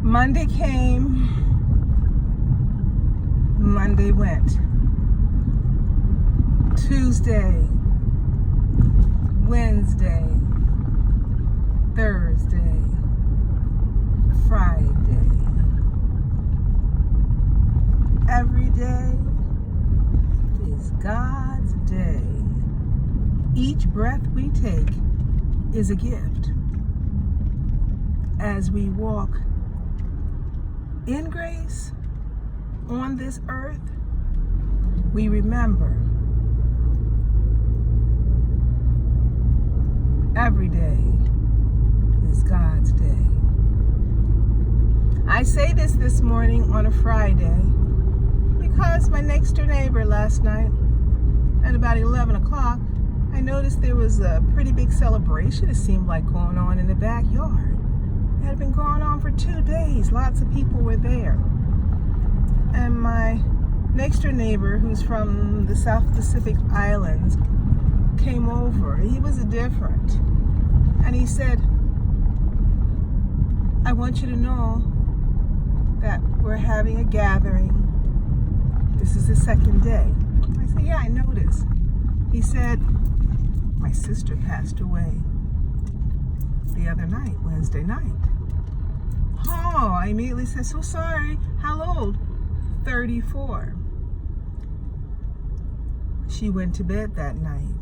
Monday came, Monday went. Tuesday, Wednesday, Thursday, Friday. Every day is God's day. Each breath we take is a gift. As we walk in grace on this earth, we remember every day is God's day. I say this morning on a Friday because my next door neighbor last night at about 11 o'clock, I noticed there was a pretty big celebration, it seemed like, going on in the backyard. It had been going on for 2 days. Lots of people were there. And my next door neighbor, who's from the South Pacific Islands, came over. He was different. And he said, I want you to know that we're having a gathering. This is the second day. I said, yeah, I noticed. He said, my sister passed away the other night, Wednesday night. Oh, I immediately said, so sorry. How old? 34. She went to bed that night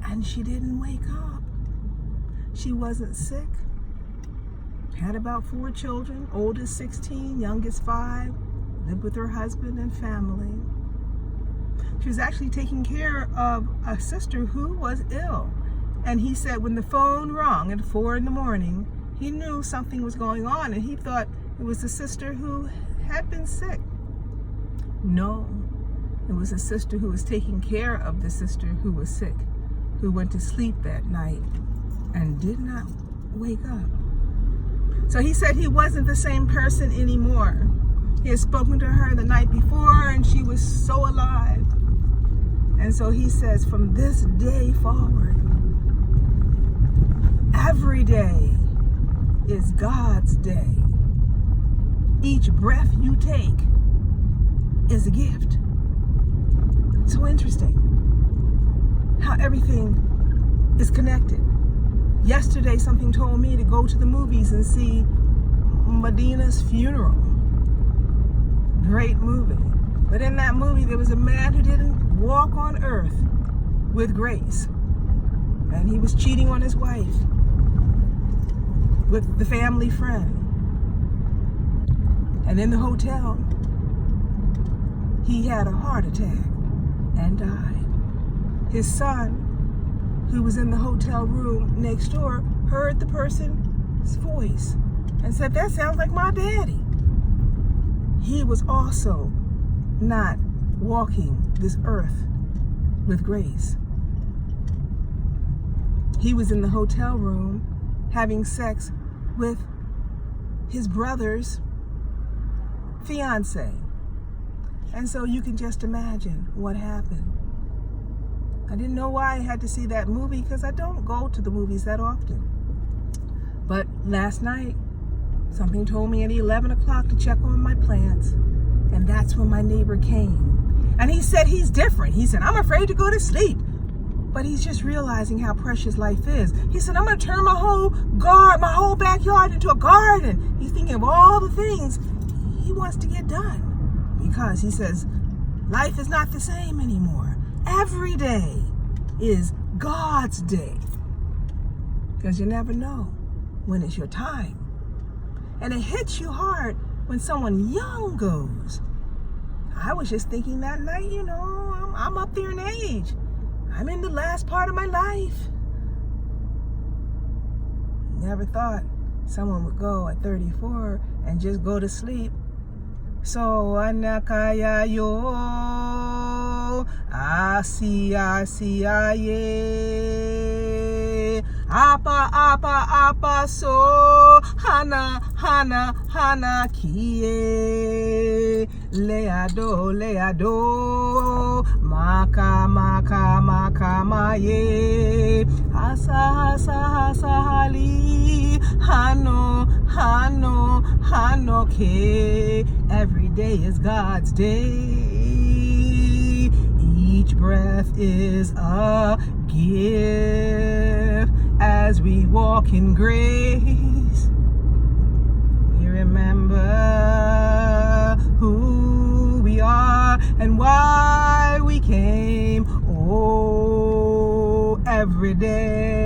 and she didn't wake up. She wasn't sick. Had about 4 children, oldest 16, youngest 5, lived with her husband and family. She was actually taking care of a sister who was ill. And he said when the phone rang at 4 in the morning, he knew something was going on and he thought it was the sister who had been sick. No, it was a sister who was taking care of the sister who was sick, who went to sleep that night and did not wake up. So he said he wasn't the same person anymore. He had spoken to her the night before and she was so alive. And so he says, from this day forward, every day is God's day. Each breath you take is a gift. So interesting how everything is connected. Yesterday, something told me to go to the movies and see Medina's Funeral. Great movie. But in that movie, there was a man who didn't walk on earth with grace. And he was cheating on his wife with the family friend. And in the hotel, he had a heart attack and died. His son, who was in the hotel room next door, heard the person's voice and said, that sounds like my daddy. He was also not walking this earth with grace. He was in the hotel room having sex with his brother's fiance. And so you can just imagine what happened. I didn't know why I had to see that movie because I don't go to the movies that often. But last night, something told me at 11 o'clock to check on my plants. And that's when my neighbor came. And he said he's different. He said, I'm afraid to go to sleep. But he's just realizing how precious life is. He said, I'm going to turn my whole backyard into a garden. He's thinking of all the things he wants to get done. Because he says, life is not the same anymore. Every day is God's day. Because you never know when it's your time. And it hits you hard when someone young goes. I was just thinking that night, I'm up there in age. I'm in the last part of my life. Never thought someone would go at 34 and just go to sleep. So anakaya yo asi ye apa so hana kie leado maka ye asa hali hano okay. Every day is God's day. Each breath is a gift. As we walk in grace, we remember who we are and why we came. Oh, every day.